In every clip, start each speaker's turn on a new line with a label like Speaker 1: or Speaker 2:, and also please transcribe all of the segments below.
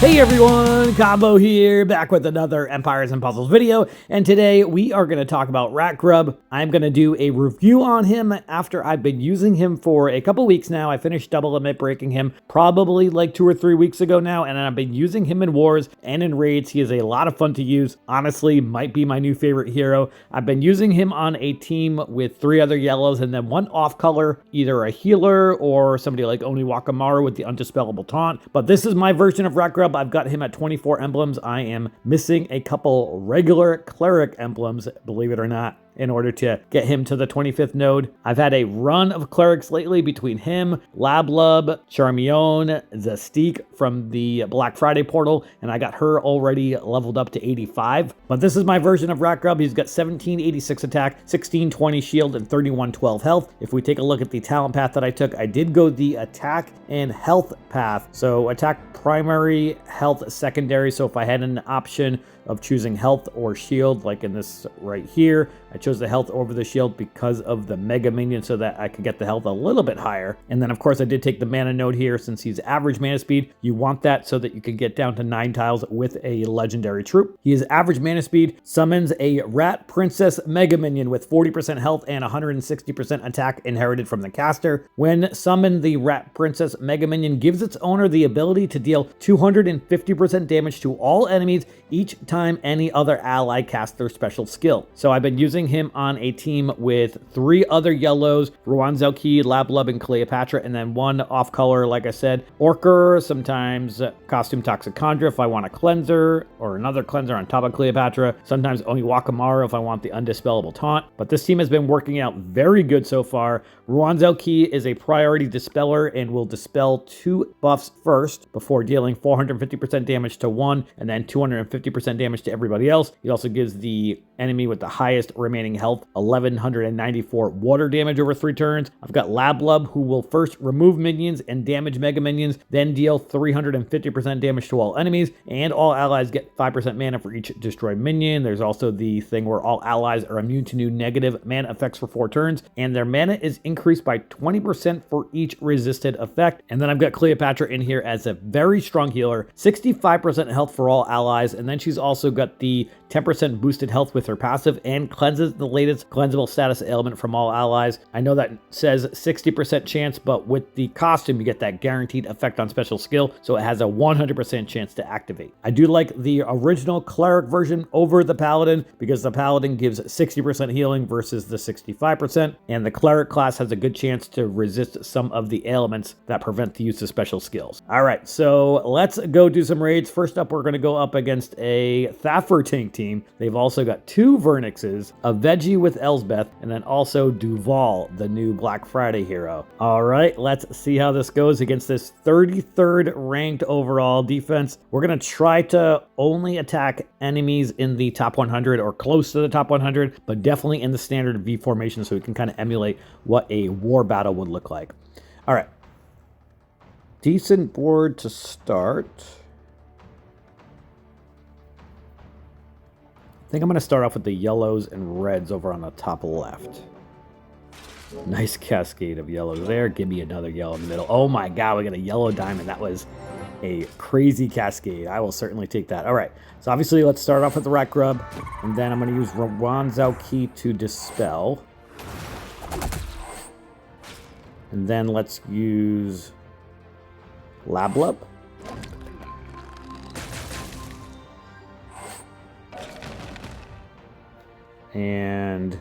Speaker 1: Hey everyone, Combo here, back with another Empires and Puzzles video, and today we are going to talk about Ratgrub. I'm going to do a review on him after I've been using him for a couple weeks now. I finished double limit breaking him probably like 2 or 3 weeks ago now, and I've been using him in wars and in raids. He is a lot of fun to use. Honestly, might be my new favorite hero. I've been using him on a team with 3 other yellows and then 1 off color, either a healer or somebody like Oniwakamaru with the Undispellable Taunt. But this is my version of Ratgrub. I've got him at 24 emblems. I am missing a couple regular cleric emblems, believe it or not, in order to get him to the 25th node. I've had a run of clerics lately between him, Lablub, Charmion, Zastique from the Black Friday portal, and I got her already leveled up to 85. But this is my version of Ratgrub. He's got 1786 attack, 1620 shield, and 3112 health. If we take a look at the talent path that I took, I did go the attack and health path. So attack primary, health secondary. So if I had an option of choosing health or shield, like in this right here, I chose the health over the shield because of the mega minion so that I could get the health a little bit higher. And then of course I did take the mana node here since he's average mana speed. You want that so that you can get down to 9 tiles with a legendary troop. He is average mana speed, summons a Rat Princess mega minion with 40% health and 160% attack inherited from the caster. When summoned, the Rat Princess mega minion gives its owner the ability to deal 250% damage to all enemies each time any other ally casts their special skill. So I've been using him on a team with 3 other yellows, Ruan Zelki, Lablub, and Cleopatra, and then 1 off color, like I said, Orker, sometimes Costume Toxicondra if I want a cleanser, or another cleanser on top of Cleopatra, sometimes Oniwakamaru if I want the Undispellable Taunt. But this team has been working out very good so far. Ruan Zelki is a priority dispeller and will dispel 2 buffs first before dealing 450% damage to 1 and then 250% damage to everybody else. It also gives the enemy with the highest remaining health 1194 water damage over 3 turns. I've got Lablub, who will first remove minions and damage mega minions, then deal 350% damage to all enemies, and all allies get 5% mana for each destroyed minion. There's also the thing where all allies are immune to new negative mana effects for 4 turns, and their mana is increased by 20% for each resisted effect. And then I've got Cleopatra in here as a very strong healer, 65% health for all allies, and then she's also got the 10% boosted health with her passive and cleanses the latest cleansable status ailment from all allies. I know that says 60% chance, but with the costume, you get that guaranteed effect on special skill, so it has a 100% chance to activate. I do like the original cleric version over the paladin because the paladin gives 60% healing versus the 65%, and the cleric class has a good chance to resist some of the ailments that prevent the use of special skills. All right, so let's go do some raids. First up, we're going to go up against a Thaffertink team. They've also got 2 Vernixes, a Veggie with Elsbeth, and then also Duval, the new Black Friday hero. All right, let's see how this goes against this 33rd ranked overall defense. We're going to try to only attack enemies in the top 100 or close to the top 100, but definitely in the standard V formation so we can kind of emulate what a war battle would look like. All right. Decent board to start. I think I'm going to start off with the yellows and reds over on the top left. Nice cascade of yellows there. Give me another yellow in the middle. Oh my god, we got a yellow diamond. That was a crazy cascade. I will certainly take that. All right, so obviously let's start off with the Ratgrub, and then I'm going to use Ruan Zelki to dispel. And then let's use Lablub. And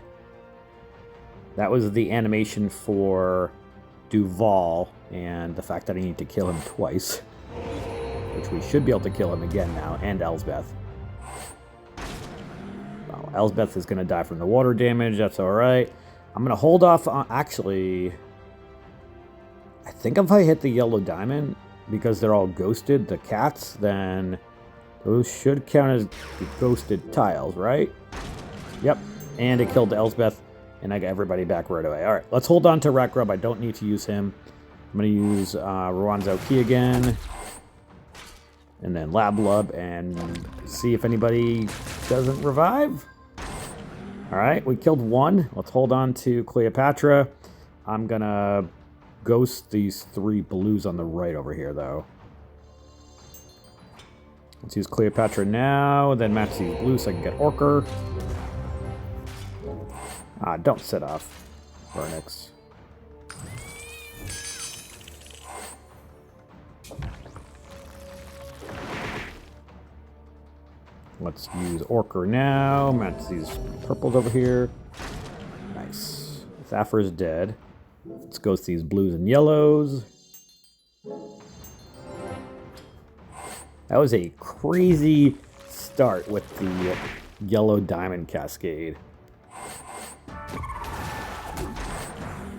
Speaker 1: that was the animation for Duval and the fact that I need to kill him twice, which we should be able to kill him again now, and Elsbeth. Well, Elsbeth is going to die from the water damage. That's all right. I'm going to hold off on... Actually, I think if I hit the yellow diamond, because they're all ghosted, the cats, then those should count as ghosted tiles, right? Yep, and it killed Elsbeth, and I got everybody back right away. All right, let's hold on to Ratgrub. I don't need to use him. I'm going to use Ruan Zelki again, and then Lablub, and see if anybody doesn't revive. All right, we killed 1. Let's hold on to Cleopatra. I'm going to ghost these 3 blues on the right over here, though. Let's use Cleopatra now, then match these blues so I can get Orker. Ah, don't set off Vernix. Let's use Orker now, match these purples over here. Nice. Thaffer is dead. Let's go with these blues and yellows. That was a crazy start with the yellow diamond cascade.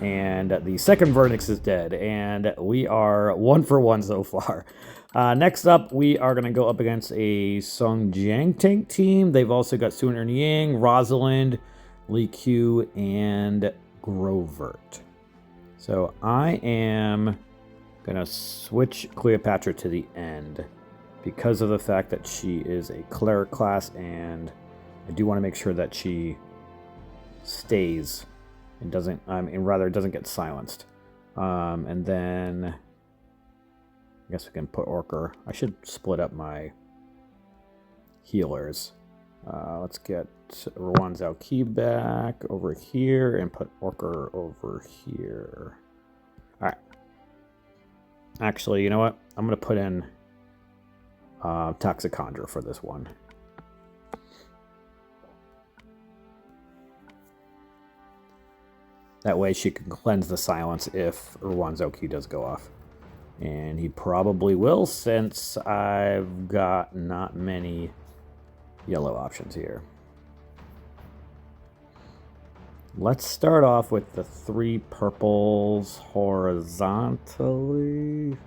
Speaker 1: And the second Vernix is dead, and we are 1 for 1 so far. Next up, we are going to go up against a Song Jiang tank team. They've also got Sun and Yang, Rosalind, Li Q, and Grovert. So I am going to switch Cleopatra to the end because of the fact that she is a cleric class, and I do want to make sure that she stays and doesn't, rather doesn't get silenced. And then I guess we can put Orker. I should split up my healers. Let's get Rwan Zhaoqi back over here and put Orker over here. All right. Actually, you know what? I'm going to put in Toxicandra for this one. That way she can cleanse the silence if Rwan Zhaoqi does go off. And he probably will, since I've got not many yellow options here. Let's start off with the 3 purples horizontally.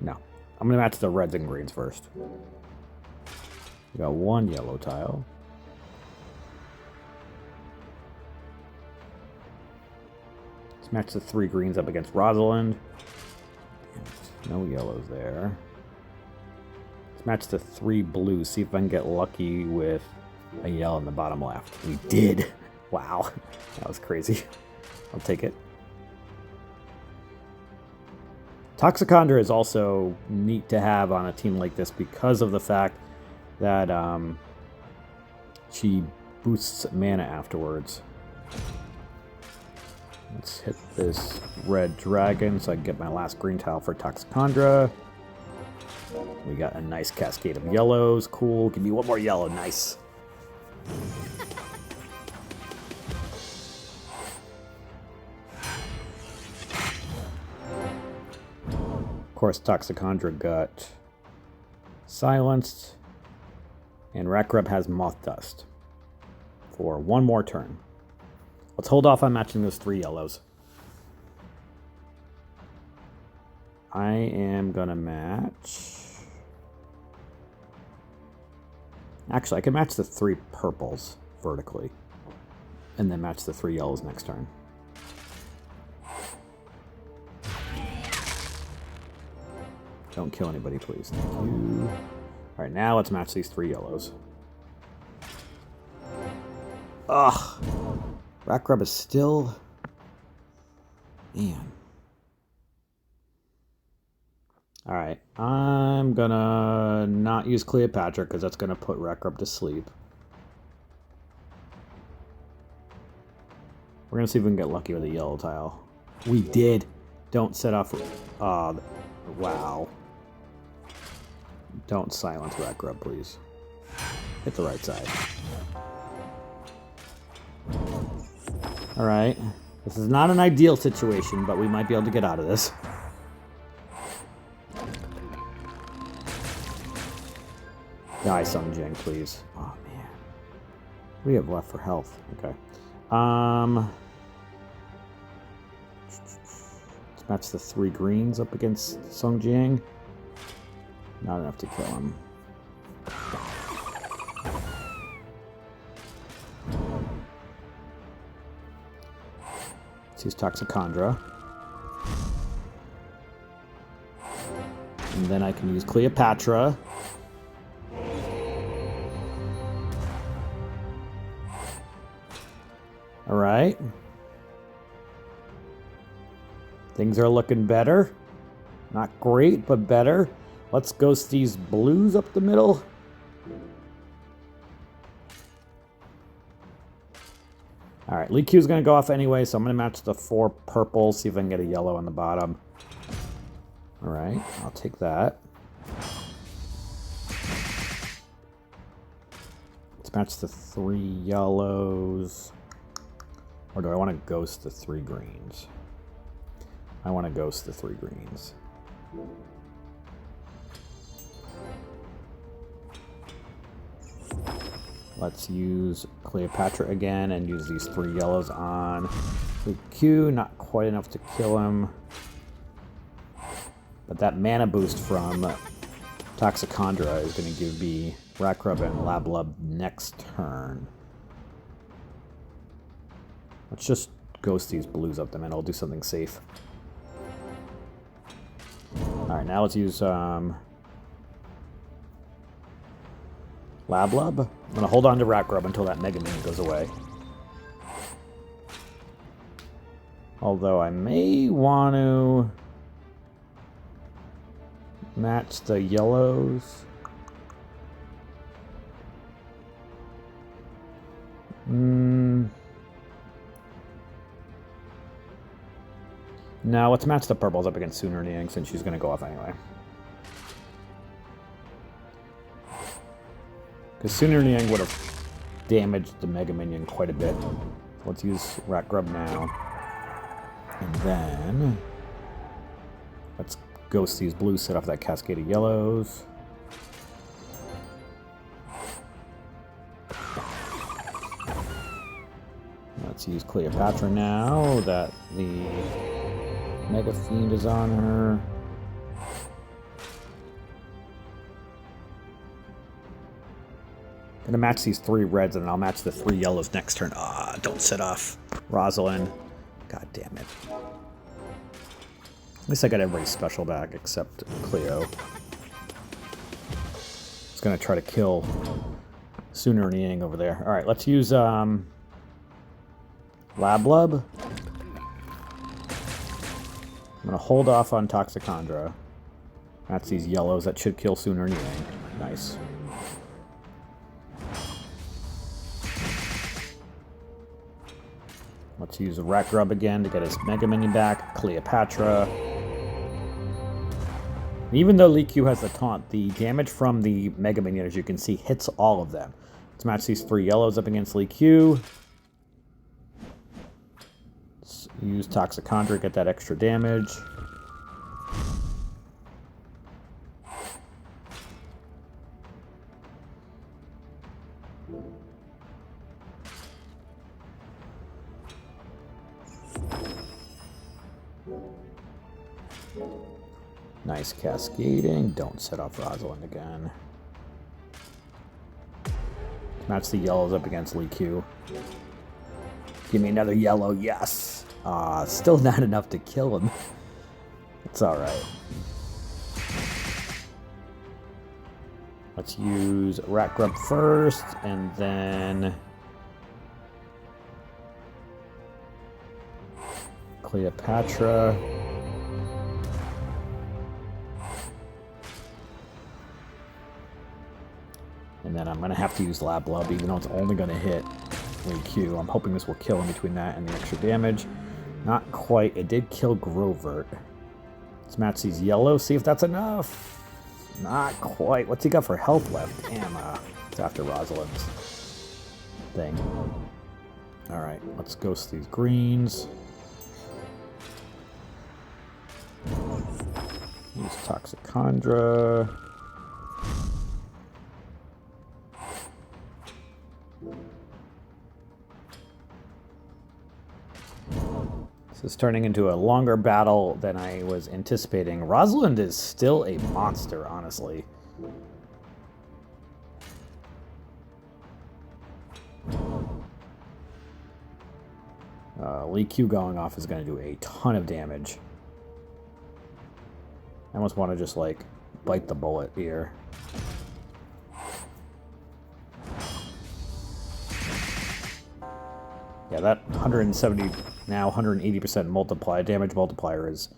Speaker 1: No, I'm going to match the reds and greens first. We got 1 yellow tile. Let's match the 3 greens up against Rosalind. No yellows there. Let's match the 3 blues. See if I can get lucky with a yellow in the bottom left. We did. Wow. That was crazy. I'll take it. Toxicandra is also neat to have on a team like this because of the fact that she boosts mana afterwards. Let's hit this red dragon so I can get my last green tile for Toxicandra. We got a nice cascade of yellows. Cool. Give me 1 more yellow. Nice. Of course, Toxicandra got silenced, and Ratgrub has Moth Dust for 1 more turn. Let's hold off on matching those 3 yellows. I am gonna match. Actually, I can match the 3 purples vertically, and then match the 3 yellows next turn. Don't kill anybody, please. Thank you. All right, now let's match these 3 yellows. Ugh. Ratgrub is still... Man. All right, I'm gonna not use Cleopatra because that's gonna put Ratgrub to sleep. We're gonna see if we can get lucky with a yellow tile. We did. Don't set off... wow. Don't silence Ratgrub, please. Hit the right side. Alright. This is not an ideal situation, but we might be able to get out of this. Die, Sung Jing, please. Oh, man. What do we have left for health? Okay. Let's match the 3 greens up against Sung Jing. Not enough to kill him. Let's use Toxicandra. And then I can use Cleopatra. Alright. Things are looking better. Not great, but better. Let's ghost these blues up the middle. Alright, Lee Q's going to go off anyway, so I'm going to match the 4 purple, see if I can get a yellow on the bottom. Alright, I'll take that. Let's match the 3 yellows. Or do I want to ghost the 3 greens? I want to ghost the 3 greens. Let's use Cleopatra again and use these 3 yellows on the Q. Not quite enough to kill him. But that mana boost from Toxicandra is going to give me Ratgrub and Lablub next turn. Let's just ghost these blues up the middle. Do something safe. Alright, now let's use Lablub. I'm going to hold on to Ratgrub until that Mega Minion goes away. Although I may want to match the yellows. No, let's match the purples up against Sooner Niang since she's going to go off anyway. Because Sooner Niang would have damaged the Mega Minion quite a bit. Let's use Ratgrub now. And then let's ghost these blues, set off that cascade of yellows. Let's use Cleopatra now that the Mega Fiend is on her. Gonna match these 3 reds and then I'll match the 3 yellows next turn. Ah, don't set off Rosalind. God damn it. At least I got everybody special back except Cleo. It's gonna try to kill Sooner Niang over there. Alright, let's use Lablub. I'm gonna hold off on Toxicandra. That's these yellows that should kill Sooner Niang. Nice. Let's use Ratgrub again to get his Mega Minion back. Cleopatra. Even though Lee Q has the taunt, the damage from the Mega Minion, as you can see, hits all of them. Let's match these 3 yellows up against Lee Q. Let's use Toxicandra, get that extra damage. Nice cascading. Don't set off Rosalind again. Match the yellows up against Lee Q. Give me another yellow. Yes. Still not enough to kill him. It's alright. Let's use Ratgrub first, and then Cleopatra. And then I'm going to have to use Lablub, even though it's only going to hit Lee Q. I'm hoping this will kill him between that and the extra damage. Not quite. It did kill Grovert. Let's match these yellows, see if that's enough. Not quite. What's he got for health left? Damn, it's after Rosalind's thing. Alright, let's ghost these greens. Use Toxicandra. This is turning into a longer battle than I was anticipating. Rosalind is still a monster, honestly. Lee Q going off is going to do a ton of damage. I almost want to just, like, bite the bullet here. Yeah, that 170, now 180% multiply, damage multiplier is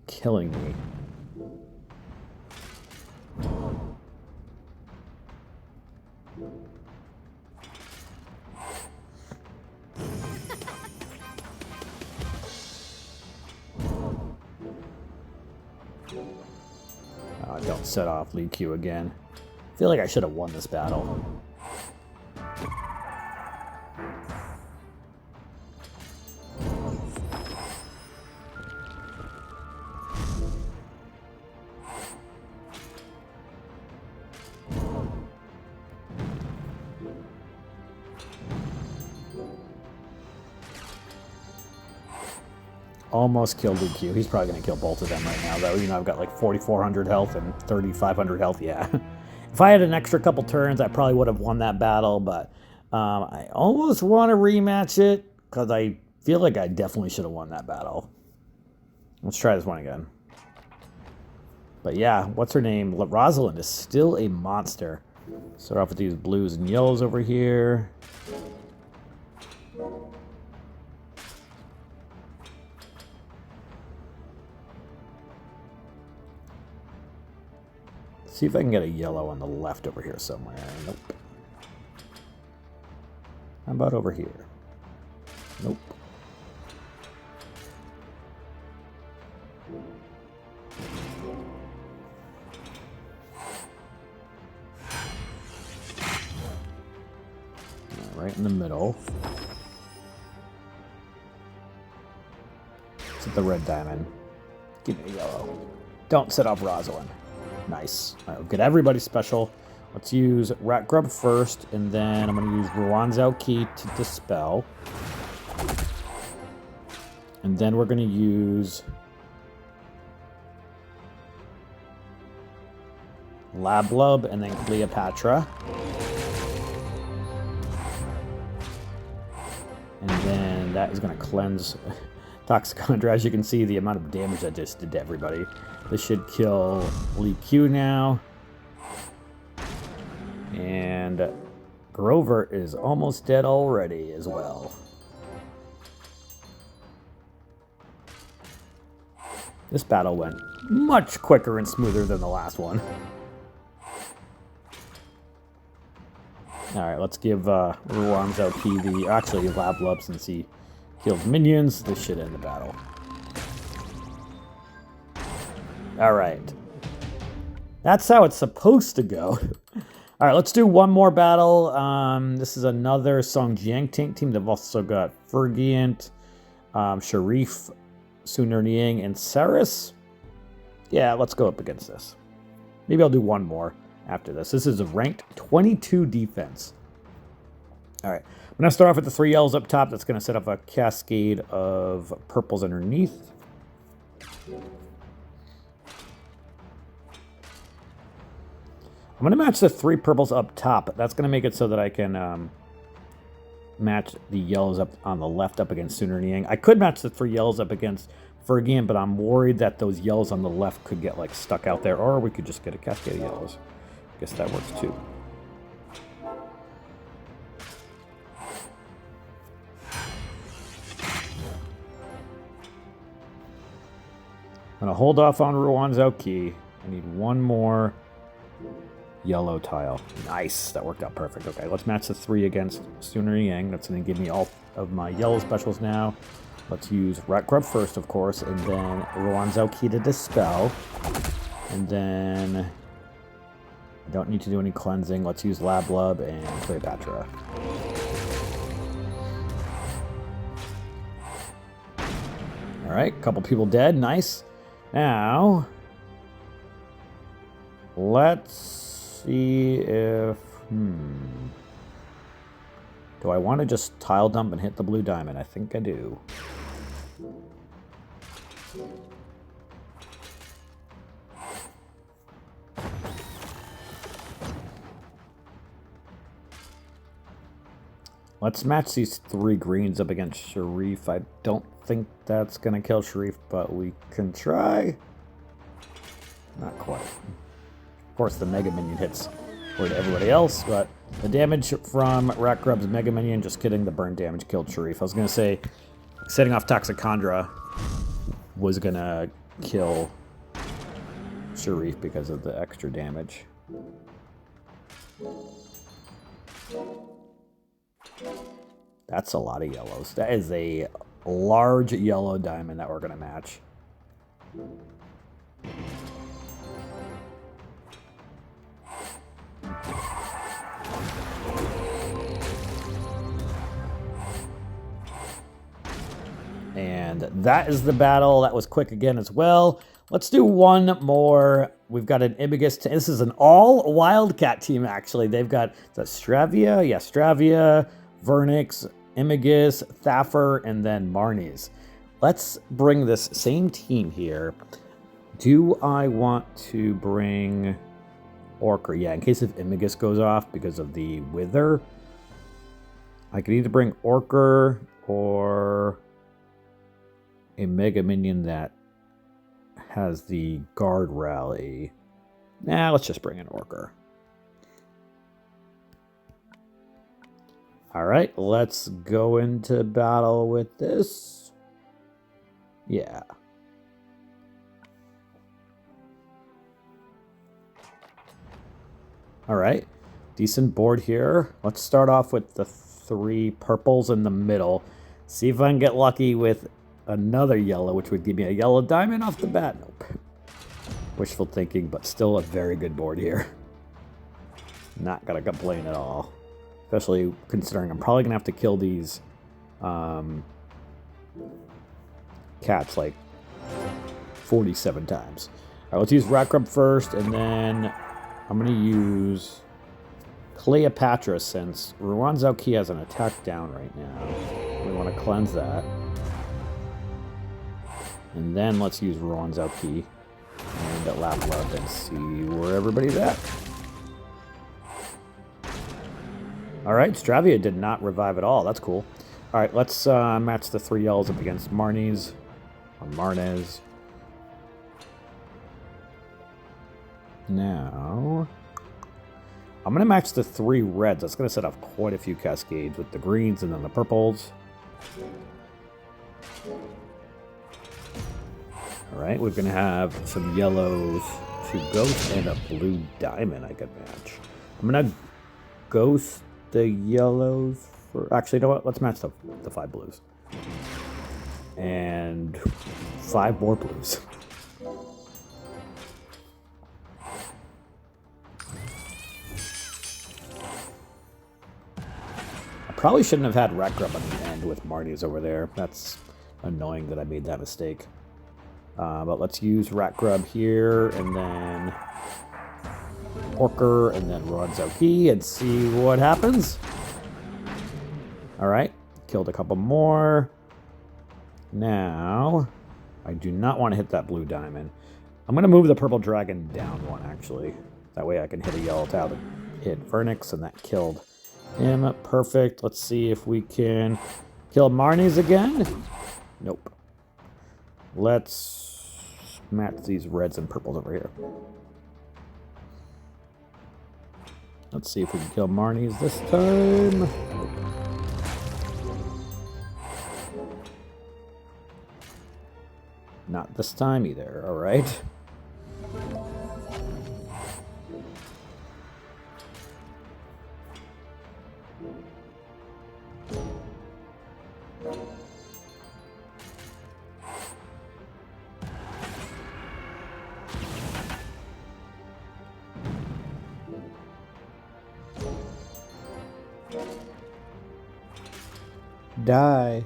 Speaker 1: killing me. to set off Lee Q again. I feel like I should have won this battle. Almost killed Lee Q. He's probably going to kill both of them right now, though. You know, I've got like 4,400 health and 3,500 health. Yeah. If I had an extra couple turns, I probably would have won that battle, but I almost want to rematch it because I feel like I definitely should have won that battle. Let's try this one again. But yeah, what's her name? Rosalind is still a monster. Start off with these blues and yellows over here. See if I can get a yellow on the left over here somewhere. Nope. How about over here? Nope. Right in the middle. It's the red diamond. Give me a yellow. Don't set off Rosalind. Nice. All right, we'll get everybody special. Let's use Ratgrub first, and then I'm going to use Ruanzao Key to dispel. And then we're going to use Lablub and then Cleopatra. And then that is going to cleanse Toxicondra. As you can see, the amount of damage I just did to everybody. This should kill Lee Q now. And Grover is almost dead already as well. This battle went much quicker and smoother than the last one. Alright, let's give Ruanzao P the... Actually, Lablub, since he kills minions. This should end the battle. Alright. That's how it's supposed to go. Alright, let's do one more battle. This is another Song Jiang tank team. They've also got Fergiant, Sharif, Suner Niang, and Saris. Yeah, let's go up against this. Maybe I'll do one more after this. This is a ranked 22 defense. Alright, I'm going to start off with the 3 yellows up top. That's going to set up a cascade of purples underneath. I'm going to match the 3 purples up top. That's going to make it so that I can match the yellows up on the left up against Suner Niang. I could match the 3 yellows up against Fergian, but I'm worried that those yellows on the left could get like stuck out there, or we could just get a cascade of yellows. I guess that works too. I'm going to hold off on Ruanzao Key. I need one more yellow tile. Nice. That worked out perfect. Okay, let's match the 3 against Suner Niang. That's going to give me all of my yellow specials now. Let's use Ratgrub first, of course, and then Ruanzao Key to dispel. And then I don't need to do any cleansing. Let's use Lablub and Cleopatra. Alright, couple people dead. Nice. Now, let's see if... Do I want to just tile dump and hit the blue diamond? I think I do. Let's match these 3 greens up against Sharif. I don't think that's going to kill Sharif, but we can try. Not quite. Of course, the Mega Minion hits for everybody else, but the damage from Ratgrub's Mega Minion, just kidding, the burn damage killed Sharif. I was going to say, setting off Toxicondra was going to kill Sharif because of the extra damage. That's a lot of yellows. That is a large yellow diamond that we're going to match. And that is the battle. That was quick again as well. Let's do one more. We've got an Imagus. This is an all Wildcat team, actually. They've got the Stravia, yeah, Stravia, Vernix, Imagus, Thaffer, and then Marnies. Let's bring this same team here. Do I want to bring Orker? Yeah, in case if Imagus goes off because of the Wither. I could either bring Orker or a Mega Minion that has the Guard Rally. Nah, let's just bring an Orker. Alright, let's go into battle with this. Yeah. Alright, decent board here. Let's start off with the 3 purples in the middle. See if I can get lucky with another yellow, which would give me a yellow diamond off the bat. Nope. Wishful thinking, but still a very good board here. Not gonna complain at all. Especially considering I'm probably gonna have to kill these cats like 47 times. Alright, let's use Ratgrub first, and then I'm gonna use Cleopatra since Ruan Zauki has an attack down right now. We want to cleanse that. And then let's use Ruan Zauki and Laplab and see where everybody's at. Alright, Stravia did not revive at all. That's cool. Alright, let's match the 3 yellows up against Marnies. Or Marnes. Now, I'm going to match the 3 reds. That's going to set off quite a few cascades with the greens and then the purples. Alright, we're going to have some yellows, 2 ghosts, and a blue diamond I could match. I'm going to ghost the yellows for... Actually, you know what? Let's match the 5 blues. And 5 more blues. Probably shouldn't have had Ratgrub on the end with Marnies over there. That's annoying that I made that mistake. But let's use Ratgrub here, and then Orker, and then Ruan Zauki, and see what happens. Alright, killed a couple more. Now, I do not want to hit that blue diamond. I'm going to move the purple dragon down 1, actually. That way I can hit a yellow tile to hit Vernix, and that killed him. Perfect. Let's see if we can kill Marnies again. Nope. Let's match these reds and purples over here. Let's see if we can kill Marnies this time. Nope. Not this time either. All right. Die.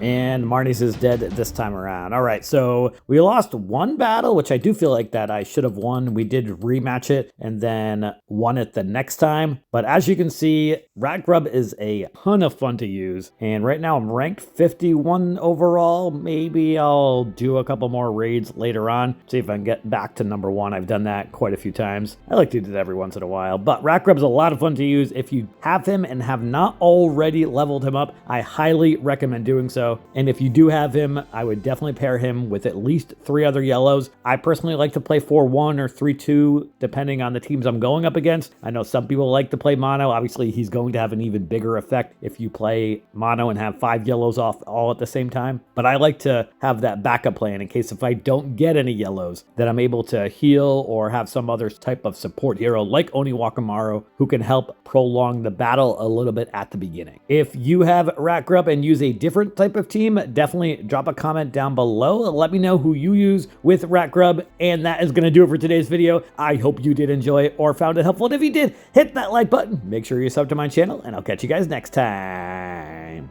Speaker 1: And Marnies is dead this time around. All right, so we lost 1 battle, which I do feel like that I should have won. We did rematch it and then won it the next time. But as you can see, Ratgrub is a ton of fun to use. And right now I'm ranked 51 overall. Maybe I'll do a couple more raids later on. See if I can get back to number 1. I've done that quite a few times. I like to do that every once in a while. But Ratgrub's a lot of fun to use. If you have him and have not already leveled him up, I highly recommend doing so. And if you do have him, I would definitely pair him with at least 3 other yellows. I personally like to play 4-1 or 3-2, depending on the teams I'm going up against. I know some people like to play mono. Obviously, he's going to have an even bigger effect if you play mono and have 5 yellows off all at the same time. But I like to have that backup plan in case if I don't get any yellows, that I'm able to heal or have some other type of support hero like Oni Wakamaru who can help prolong the battle a little bit at the beginning. If you have Ratgrub and use a different type of of team, definitely drop a comment down below. Let me know who you use with Ratgrub. And that is going to do it for today's video. I hope you did enjoy it or found it helpful. And if you did, hit that like button. Make sure you sub to my channel, and I'll catch you guys next time.